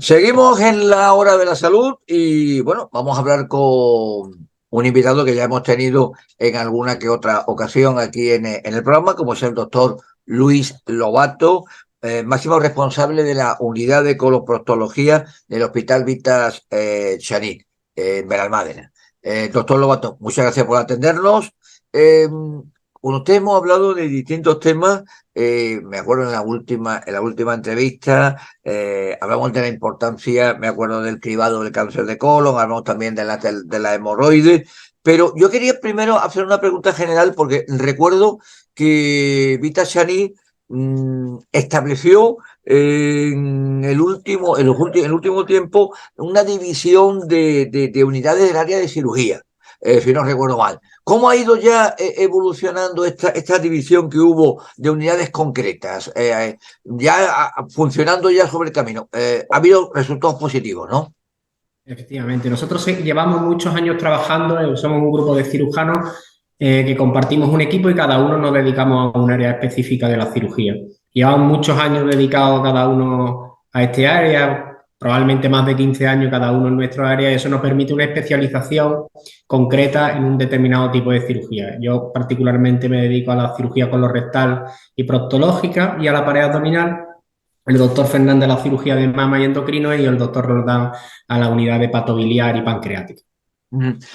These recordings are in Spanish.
Seguimos en la hora de la salud y bueno, vamos a hablar con un invitado que ya hemos tenido en alguna que otra ocasión aquí en el programa, como es el doctor Luis Lobato, máximo responsable de la unidad de coloproctología del Hospital Vitas Chanit, en Benalmádena. Doctor Lobato, muchas gracias por atendernos. Con usted hemos hablado de distintos temas. Me acuerdo en la última entrevista. Hablamos de la importancia, me acuerdo del cribado del cáncer de colon, hablamos también de la hemorroides, pero yo quería primero hacer una pregunta general porque recuerdo que Vita Chani estableció en el último tiempo una división de unidades del área de cirugía, si no recuerdo mal. ¿Cómo ha ido ya evolucionando esta división que hubo de unidades concretas? Ya funcionando ya sobre el camino. Ha habido resultados positivos, ¿no? Efectivamente, nosotros llevamos muchos años trabajando, somos un grupo de cirujanos que compartimos un equipo y cada uno nos dedicamos a un área específica de la cirugía. Llevamos muchos años dedicados cada uno a este área, probablemente más de 15 años cada uno en nuestro área, y eso nos permite una especialización concreta en un determinado tipo de cirugía. Yo particularmente me dedico a la cirugía colorectal y proctológica y a la pared abdominal. El doctor Fernández a la cirugía de mama y endocrino y el doctor Roldán a la unidad de patobiliar y pancreática.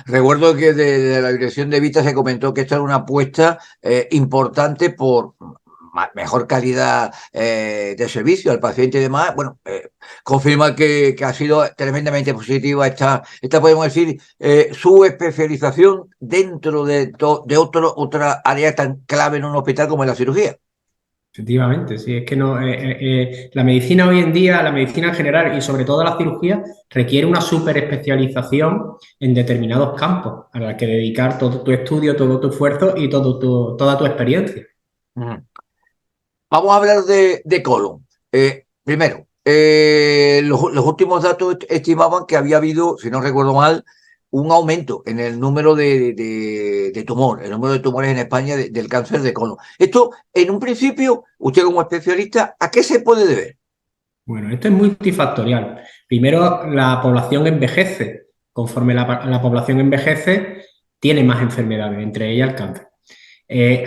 Recuerdo que de la dirección de Vita se comentó que esta era una apuesta importante por mejor calidad de servicio al paciente y demás. Bueno, confirma que ha sido tremendamente positiva esta podemos decir, su especialización dentro de otra área tan clave en un hospital como es la cirugía. Efectivamente, sí, es que no, la medicina hoy en día, la medicina en general y sobre todo la cirugía, requiere una superespecialización en determinados campos a la que dedicar todo tu estudio, todo tu esfuerzo y toda tu experiencia. Ujú. Vamos a hablar de colon. Primero, los últimos datos estimaban que había habido, si no recuerdo mal, un aumento en el número el número de tumores en España del cáncer de colon. Esto, en un principio, usted como especialista, ¿a qué se puede deber? Bueno, esto es multifactorial. Primero, la población envejece. Conforme la población envejece, tiene más enfermedades, entre ellas el cáncer.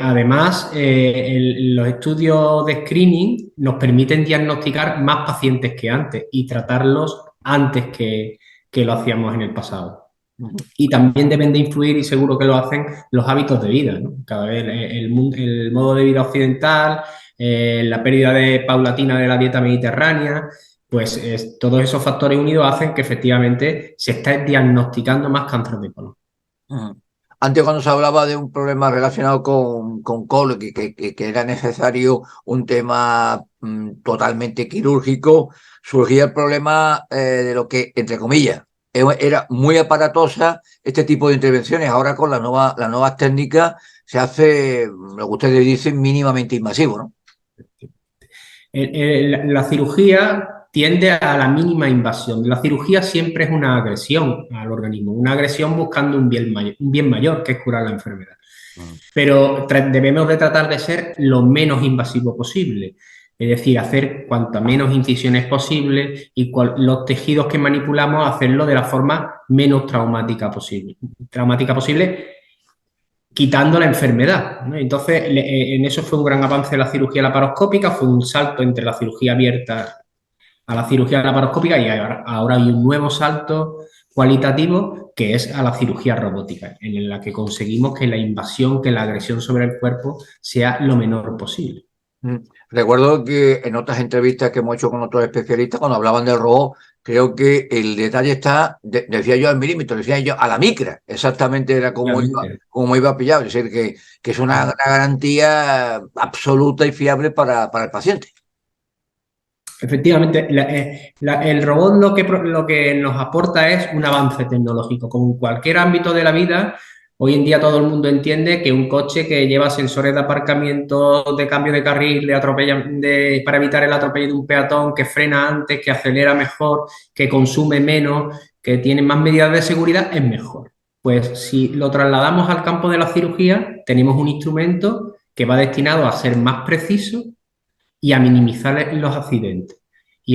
Además, los estudios de screening nos permiten diagnosticar más pacientes que antes y tratarlos antes que lo hacíamos en el pasado. Ujú. Y también deben de influir, y seguro que lo hacen, los hábitos de vida, ¿no? Cada vez el modo de vida occidental, la pérdida paulatina de la dieta mediterránea, pues todos esos factores unidos hacen que efectivamente se esté diagnosticando más cáncer de colon. Ujú. Antes, cuando se hablaba de un problema relacionado con colon, que era necesario un tema totalmente quirúrgico, surgía el problema de lo que, entre comillas, era muy aparatosa este tipo de intervenciones. Ahora con las nuevas técnicas se hace lo que ustedes dicen mínimamente invasivo, ¿no? La cirugía tiende a la mínima invasión. La cirugía siempre es una agresión al organismo, una agresión buscando un bien mayor, que es curar la enfermedad. Mm. Pero debemos de tratar de ser lo menos invasivo posible. Es decir, hacer cuanto menos incisiones posible y los tejidos que manipulamos, hacerlo de la forma menos traumática posible. Traumática posible, quitando la enfermedad, ¿no? Entonces, en eso fue un gran avance de la cirugía laparoscópica, fue un salto entre la cirugía abierta a la cirugía laparoscópica y ahora hay un nuevo salto cualitativo que es a la cirugía robótica, en la que conseguimos que la invasión, que la agresión sobre el cuerpo sea lo menor posible. Mm. Recuerdo que en otras entrevistas que hemos hecho con otros especialistas, cuando hablaban del robot, creo que el detalle está, decía yo al milímetro, decía yo a la micra, exactamente era Obviamente. como iba a pillar, es decir, que es una garantía absoluta y fiable para el paciente. Efectivamente, el robot lo que nos aporta es un avance tecnológico. Como en cualquier ámbito de la vida, hoy en día todo el mundo entiende que un coche que lleva sensores de aparcamiento, de cambio de carril, para evitar el atropello de un peatón, que frena antes, que acelera mejor, que consume menos, que tiene más medidas de seguridad, es mejor. Pues si lo trasladamos al campo de la cirugía, tenemos un instrumento que va destinado a ser más preciso y a minimizar los accidentes.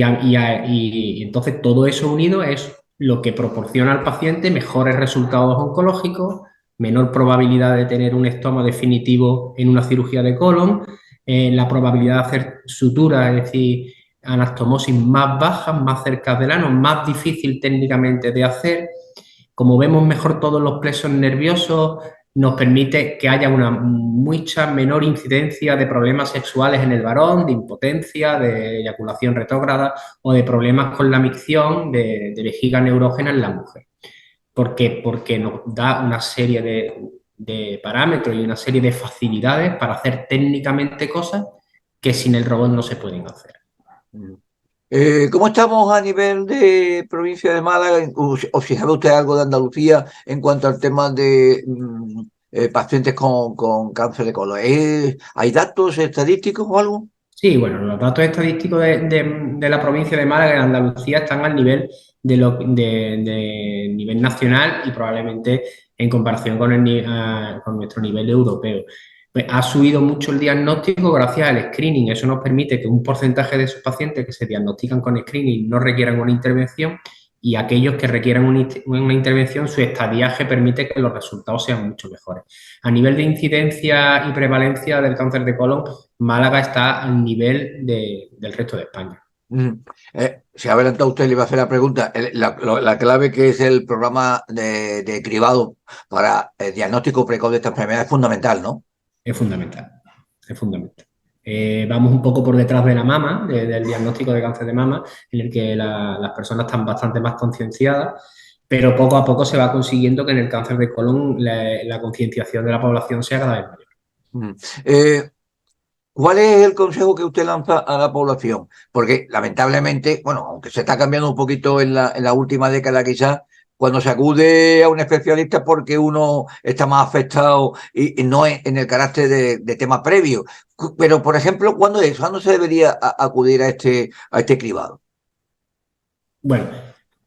y entonces todo eso unido es lo que proporciona al paciente mejores resultados oncológicos, menor probabilidad de tener un estoma definitivo en una cirugía de colon, la probabilidad de hacer sutura, es decir, anastomosis más bajas, más cerca del ano, más difícil técnicamente de hacer. Como vemos mejor todos los plexos nerviosos, nos permite que haya una mucha menor incidencia de problemas sexuales en el varón, de impotencia, de eyaculación retrógrada o de problemas con la micción de vejiga neurógena en la mujer. ¿Por qué? Porque nos da una serie de parámetros y una serie de facilidades para hacer técnicamente cosas que sin el robot no se pueden hacer. ¿Cómo estamos a nivel de provincia de Málaga? O si sabe usted algo de Andalucía en cuanto al tema de pacientes con cáncer de colon. ¿Hay datos estadísticos o algo? Sí, bueno, los datos estadísticos de la provincia de Málaga y de Andalucía están al nivel de nivel nacional y probablemente en comparación con nuestro nivel europeo. Pues ha subido mucho el diagnóstico gracias al screening. Eso nos permite que un porcentaje de esos pacientes que se diagnostican con screening no requieran una intervención y aquellos que requieran una intervención, su estadiaje permite que los resultados sean mucho mejores. A nivel de incidencia y prevalencia del cáncer de colon, Málaga está al nivel del resto de España. Se ha adelantado usted, le iba a hacer la pregunta. La clave que es el programa de cribado para el diagnóstico precoz de esta enfermedad es fundamental, ¿no? Es fundamental, es fundamental. Vamos un poco por detrás de la mama, del diagnóstico de cáncer de mama, en el que las personas están bastante más concienciadas, pero poco a poco se va consiguiendo que en el cáncer de colon la concienciación de la población sea cada vez mayor. Eh, ¿Cuál es el consejo que usted lanza a la población? Porque lamentablemente, bueno, aunque se está cambiando un poquito en la última década quizás, cuando se acude a un especialista porque uno está más afectado y no en el carácter de temas previos. Pero, por ejemplo, ¿cuándo se debería acudir a este cribado? Bueno,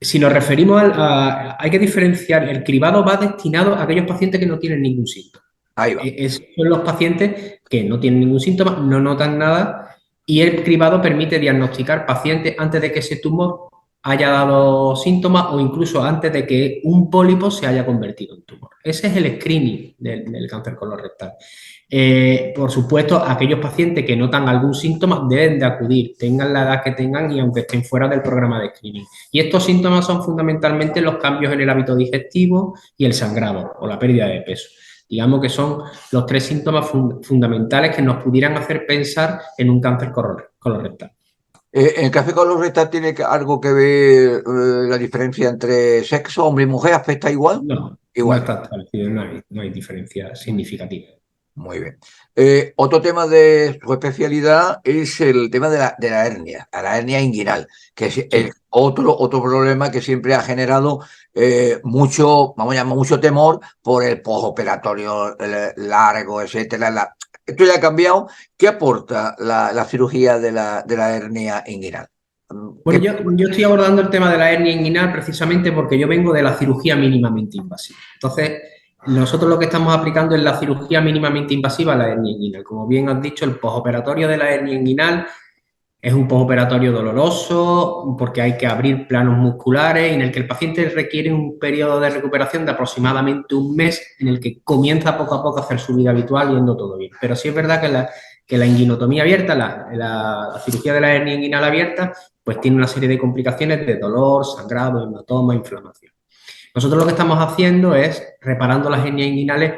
si nos referimos hay que diferenciar, el cribado va destinado a aquellos pacientes que no tienen ningún síntoma. Ahí va. Son los pacientes que no tienen ningún síntoma, no notan nada y el cribado permite diagnosticar pacientes antes de que ese tumor haya dado síntomas o incluso antes de que un pólipo se haya convertido en tumor. Ese es el screening del cáncer colorectal. Por supuesto, aquellos pacientes que notan algún síntoma deben de acudir, tengan la edad que tengan y aunque estén fuera del programa de screening. Y estos síntomas son fundamentalmente los cambios en el hábito digestivo y el sangrado o la pérdida de peso. Digamos que son los tres síntomas fundamentales que nos pudieran hacer pensar en un cáncer colorectal. ¿El cáncer colorectal tiene algo que ver la diferencia entre sexo, hombre y mujer? ¿Afecta igual? No, no Igual. está establecido, no hay diferencia significativa. Muy bien. Otro tema de su especialidad es el tema de la hernia, a la hernia inguinal, que es Sí. otro problema que siempre ha generado mucho, vamos a llamar, mucho temor por el postoperatorio largo, etcétera. Esto ya ha cambiado. ¿Qué aporta la cirugía de la hernia inguinal? Bueno, yo estoy abordando el tema de la hernia inguinal precisamente porque yo vengo de la cirugía mínimamente invasiva. Entonces, nosotros lo que estamos aplicando es la cirugía mínimamente invasiva a la hernia inguinal. Como bien has dicho, el postoperatorio de la hernia inguinal es un postoperatorio doloroso porque hay que abrir planos musculares en el que el paciente requiere un periodo de recuperación de aproximadamente un mes en el que comienza poco a poco a hacer su vida habitual yendo todo bien. Pero sí es verdad que la inguinotomía abierta, la cirugía de la hernia inguinal abierta, pues tiene una serie de complicaciones de dolor, sangrado, hematoma, inflamación. Nosotros lo que estamos haciendo es reparando las hernias inguinales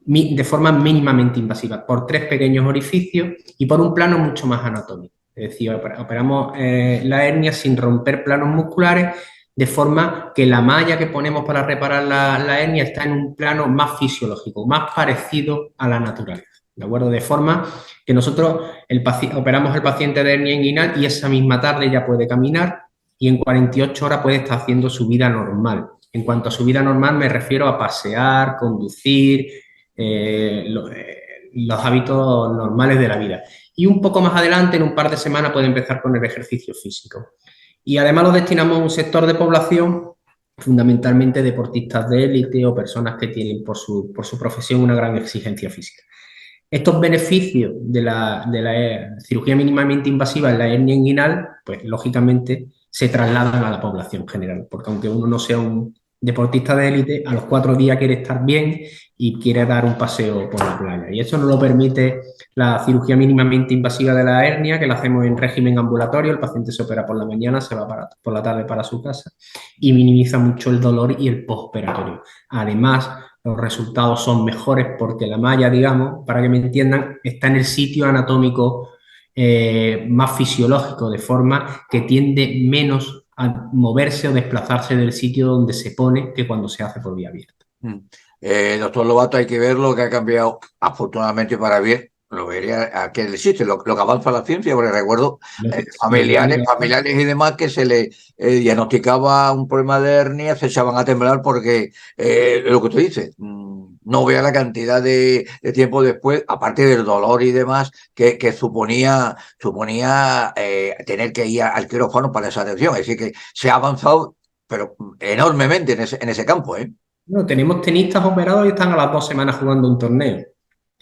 de forma mínimamente invasiva, por tres pequeños orificios y por un plano mucho más anatómico. Es decir, operamos la hernia sin romper planos musculares, de forma que la malla que ponemos para reparar la hernia está en un plano más fisiológico, más parecido a la naturaleza. ¿De acuerdo? De forma que nosotros operamos al paciente de hernia inguinal y esa misma tarde ya puede caminar y en 48 horas puede estar haciendo su vida normal. En cuanto a su vida normal me refiero a pasear, conducir, los hábitos normales de la vida. Y un poco más adelante, en un par de semanas, puede empezar con el ejercicio físico. Y además lo destinamos a un sector de población, fundamentalmente deportistas de élite o personas que tienen por su profesión una gran exigencia física. Estos beneficios de cirugía mínimamente invasiva en la hernia inguinal, pues lógicamente se trasladan a la población general, porque aunque uno no sea un deportista de élite, a los 4 días quiere estar bien y quiere dar un paseo por la playa. Y eso no lo permite la cirugía mínimamente invasiva de la hernia, que la hacemos en régimen ambulatorio, el paciente se opera por la mañana, se va por la tarde para su casa y minimiza mucho el dolor y el postoperatorio. Además, los resultados son mejores porque la malla, digamos, para que me entiendan, está en el sitio anatómico más fisiológico, de forma que tiende menos a moverse o desplazarse del sitio donde se pone que cuando se hace por vía abierta. Doctor Lobato, hay que ver lo que ha cambiado afortunadamente para bien. Lo vería a que existe, lo que avanza la ciencia, porque recuerdo Lo que tiene familiares y demás que se le diagnosticaba un problema de hernia, se echaban a temblar porque lo que tú dices, no vea la cantidad de tiempo después, aparte del dolor y demás, que suponía tener que ir al quirófano para esa atención. Es decir, que se ha avanzado, pero enormemente en ese campo, ¿eh? No, tenemos tenistas operados y están a las 2 semanas jugando un torneo.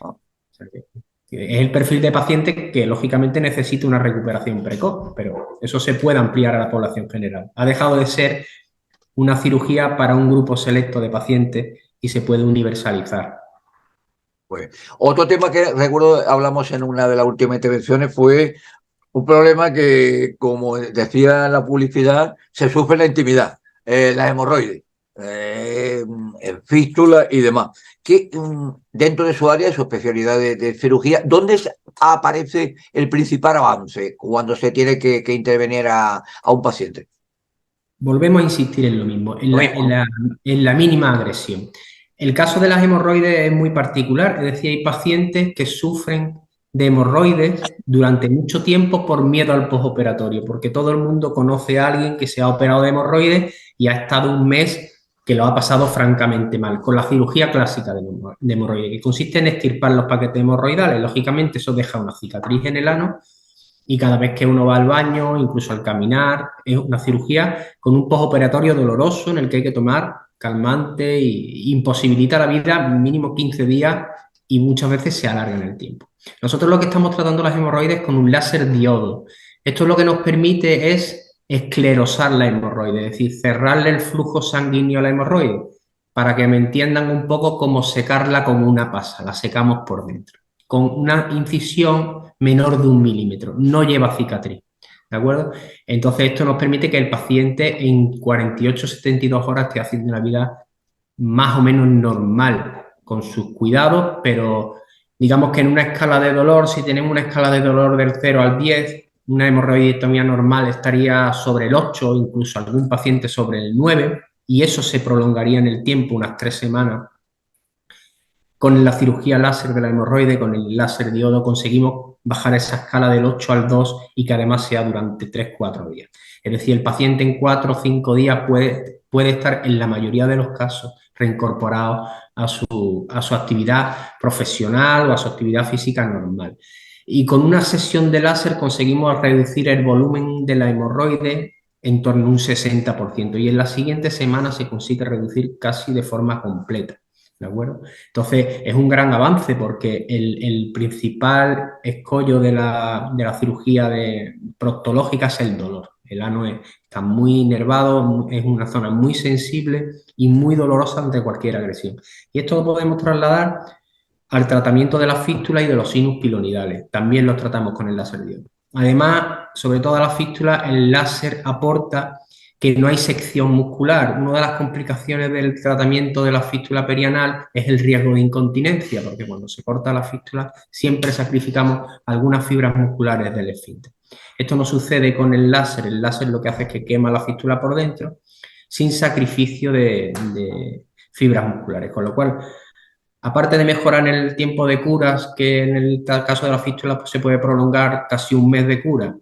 O sea que es el perfil de paciente que lógicamente necesita una recuperación precoz, pero eso se puede ampliar a la población general. Ha dejado de ser una cirugía para un grupo selecto de pacientes y se puede universalizar. Pues otro tema que recuerdo hablamos en una de las últimas intervenciones fue un problema que, como decía la publicidad, se sufre en la intimidad, las hemorroides, fístula y demás. Que dentro de su área, de su especialidad de cirugía, ¿dónde aparece el principal avance cuando se tiene que intervenir a un paciente? Volvemos a insistir en lo mismo, Lo mismo. en la mínima agresión. El caso de las hemorroides es muy particular, es decir, hay pacientes que sufren de hemorroides durante mucho tiempo por miedo al postoperatorio, porque todo el mundo conoce a alguien que se ha operado de hemorroides y ha estado un mes que lo ha pasado francamente mal, con la cirugía clásica de hemorroides, que consiste en extirpar los paquetes hemorroidales. Lógicamente, eso deja una cicatriz en el ano y cada vez que uno va al baño, incluso al caminar, es una cirugía con un postoperatorio doloroso en el que hay que tomar calmante y imposibilita la vida mínimo 15 días y muchas veces se alarga en el tiempo. Nosotros lo que estamos tratando las hemorroides con un láser diodo. Esto lo que nos permite es esclerosar la hemorroide, es decir, cerrarle el flujo sanguíneo a la hemorroide, para que me entiendan un poco cómo secarla como una pasa, la secamos por dentro, con una incisión menor de 1 milímetro, no lleva cicatriz, ¿de acuerdo? Entonces esto nos permite que el paciente en 48-72 horas esté haciendo una vida más o menos normal, con sus cuidados, pero digamos que en una escala de dolor, si tenemos una escala de dolor del 0 al 10, una hemorroidectomía normal estaría sobre el 8, incluso algún paciente sobre el 9, y eso se prolongaría en el tiempo, unas 3 semanas. Con la cirugía láser de la hemorroide, con el láser diodo, conseguimos bajar esa escala del 8 al 2 y que además sea durante 3-4 días. Es decir, el paciente en 4 o 5 días puede estar en la mayoría de los casos reincorporado a su actividad profesional o a su actividad física normal. Y con una sesión de láser conseguimos reducir el volumen de la hemorroide en torno a un 60% y en la siguiente semana se consigue reducir casi de forma completa. ¿De acuerdo? Entonces, es un gran avance porque el principal escollo de la cirugía proctológica es el dolor. El ano está muy inervado, es una zona muy sensible y muy dolorosa ante cualquier agresión. Y esto lo podemos trasladar al tratamiento de la fístula y de los sinus pilonidales. También los tratamos con el láser diodo. Además, sobre todo a la fístula, el láser aporta que no hay sección muscular. Una de las complicaciones del tratamiento de la fístula perianal es el riesgo de incontinencia, porque cuando se corta la fístula siempre sacrificamos algunas fibras musculares del esfínter. Esto no sucede con el láser. El láser lo que hace es que quema la fístula por dentro sin sacrificio de fibras musculares, con lo cual, aparte de mejorar el tiempo de curas, que en el caso de la fístula pues, se puede prolongar casi un mes de cura,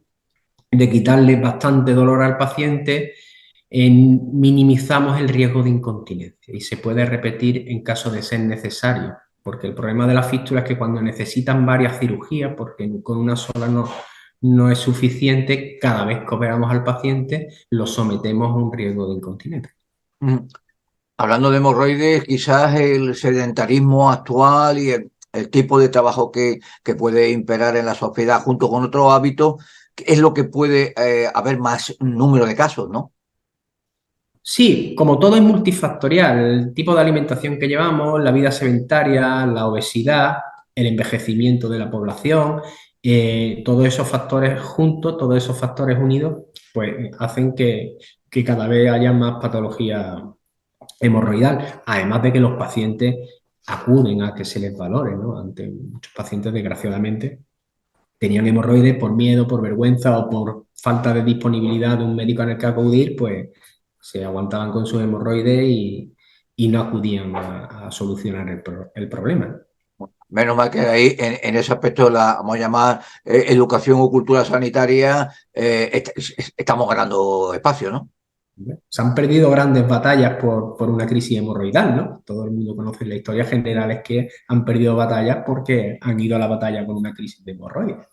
de quitarle bastante dolor al paciente, minimizamos el riesgo de incontinencia y se puede repetir en caso de ser necesario, porque el problema de la fístula es que cuando necesitan varias cirugías, porque con una sola no es suficiente, cada vez que operamos al paciente lo sometemos a un riesgo de incontinencia. Hablando de hemorroides, quizás el sedentarismo actual y el tipo de trabajo que puede imperar en la sociedad junto con otros hábitos, es lo que puede haber más número de casos, ¿no? Sí, como todo es multifactorial, el tipo de alimentación que llevamos, la vida sedentaria, la obesidad, el envejecimiento de la población, todos esos factores juntos, todos esos factores unidos, pues hacen que cada vez haya más patología hemorroidal, además de que los pacientes acuden a que se les valore, ¿no? Ante muchos pacientes, desgraciadamente, tenían hemorroides por miedo, por vergüenza o por falta de disponibilidad de un médico en el que acudir, pues se aguantaban con sus hemorroides y no acudían a solucionar el problema. Menos mal que ahí, en ese aspecto, la vamos a llamar educación o cultura sanitaria, estamos ganando espacio, ¿no? Se han perdido grandes batallas por una crisis hemorroidal, ¿no? Todo el mundo conoce la historia general, es que han perdido batallas porque han ido a la batalla con una crisis de hemorroides.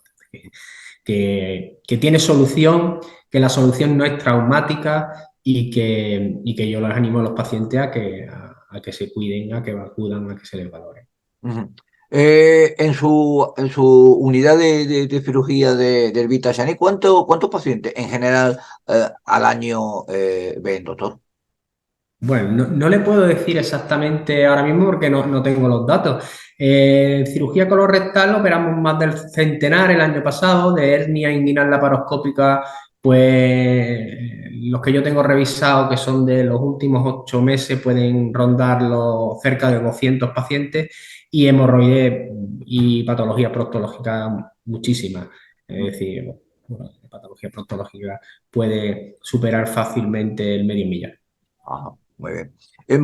Que tiene solución, que la solución no es traumática y que yo les animo a los pacientes a que se cuiden, a que acudan, a que se les valore. Ujú. En su unidad de cirugía del Vita Sani, ¿cuántos pacientes en general al año ven, doctor? Bueno, no le puedo decir exactamente ahora mismo porque no tengo los datos. Cirugía colorectal operamos más del centenar el año pasado, de hernia inguinal laparoscópica, pues los que yo tengo revisado, que son de los últimos 8 meses, pueden rondar los cerca de 200 pacientes y hemorroides y patologías proctológicas muchísimas. Es decir, bueno, la patología proctológica puede superar fácilmente el medio millar. Ajá, muy bien.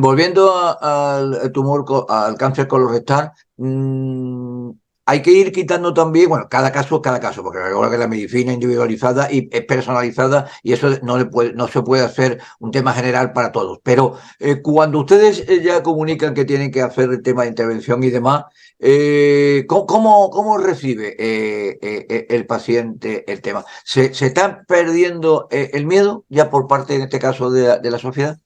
Volviendo al tumor, al cáncer colorectal, hay que ir quitando también, bueno, cada caso es cada caso, porque recuerda que la medicina es individualizada y es personalizada y eso no se puede hacer un tema general para todos. Pero cuando ustedes ya comunican que tienen que hacer el tema de intervención y demás, ¿cómo recibe el paciente el tema? ¿Se está perdiendo el miedo ya por parte, en este caso, de la sociedad?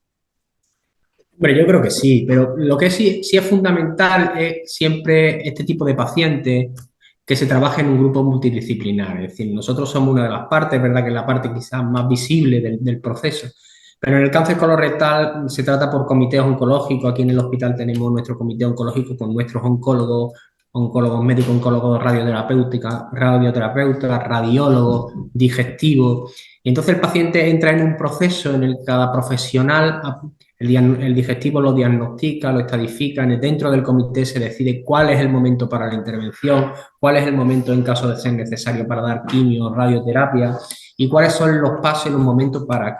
Hombre, yo creo que sí, pero lo que sí es fundamental es siempre este tipo de pacientes que se trabaje en un grupo multidisciplinar. Es decir, nosotros somos una de las partes, ¿verdad? Que es la parte quizás más visible del proceso. Pero en el cáncer colorectal se trata por comités oncológicos. Aquí en el hospital tenemos nuestro comité oncológico con nuestros oncólogos, oncólogos médicos, oncólogos radioterapeutas, radiólogos, digestivos. Y entonces el paciente entra en un proceso en el que cada profesional el digestivo lo diagnostica, lo estadifica, dentro del comité se decide cuál es el momento para la intervención, cuál es el momento en caso de ser necesario para dar quimio, radioterapia y cuáles son los pasos y los momentos para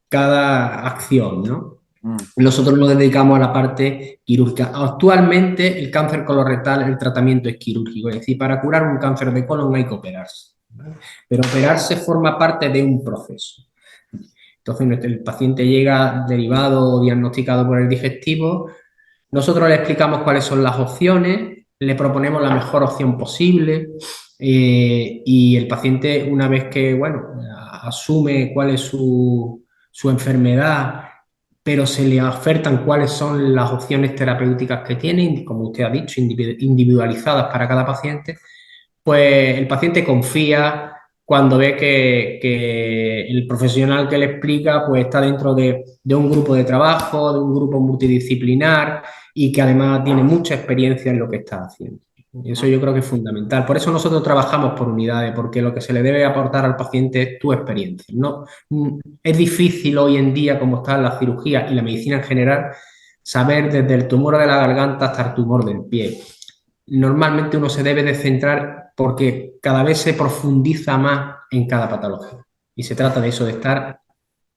cada acción, ¿no? Nosotros nos dedicamos a la parte quirúrgica. Actualmente el cáncer colorectal, el tratamiento es quirúrgico, es decir, para curar un cáncer de colon hay que operarse, ¿vale? Pero operarse forma parte de un proceso. Entonces, el paciente llega derivado o diagnosticado por el digestivo, nosotros le explicamos cuáles son las opciones, le proponemos la mejor opción posible y el paciente, una vez que, bueno, asume cuál es su enfermedad, pero se le ofertan cuáles son las opciones terapéuticas que tiene, como usted ha dicho, individualizadas para cada paciente, pues el paciente confía cuando ve que el profesional que le explica pues está dentro de un grupo de trabajo, de un grupo multidisciplinar y que además tiene mucha experiencia en lo que está haciendo. Y eso yo creo que es fundamental. Por eso nosotros trabajamos por unidades, porque lo que se le debe aportar al paciente es tu experiencia. ¿No? Es difícil hoy en día, como está la cirugía y la medicina en general, saber desde el tumor de la garganta hasta el tumor del pie. Normalmente uno se debe de centrar porque cada vez se profundiza más en cada patología. Y se trata de eso, de estar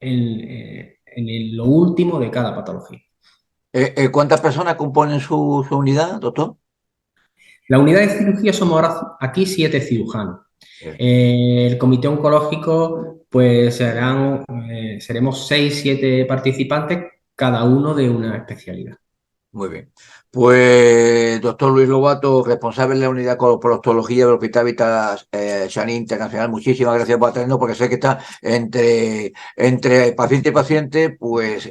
en lo último de cada patología. ¿Cuántas personas componen su unidad, doctor? La unidad de cirugía somos ahora aquí 7 cirujanos. El comité oncológico, pues seremos 6, 7 participantes, cada uno de una especialidad. Muy bien. Pues, doctor Luis Lobato, responsable de la unidad de proctología del Hospital Vitas Sani Internacional, muchísimas gracias por atendernos, porque sé que está entre paciente y paciente, pues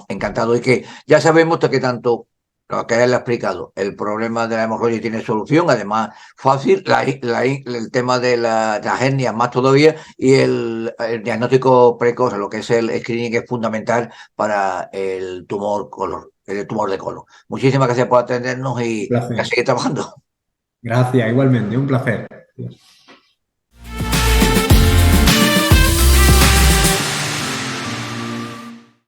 encantado. Y que ya sabemos que tanto lo que él ha explicado, el problema de la hemorroides tiene solución, además fácil, el tema de las hernias más todavía y el diagnóstico precoz, lo que es el screening es fundamental para el tumor de colon. Muchísimas gracias por atendernos Un y a placer. seguir trabajando. Gracias, igualmente, un placer.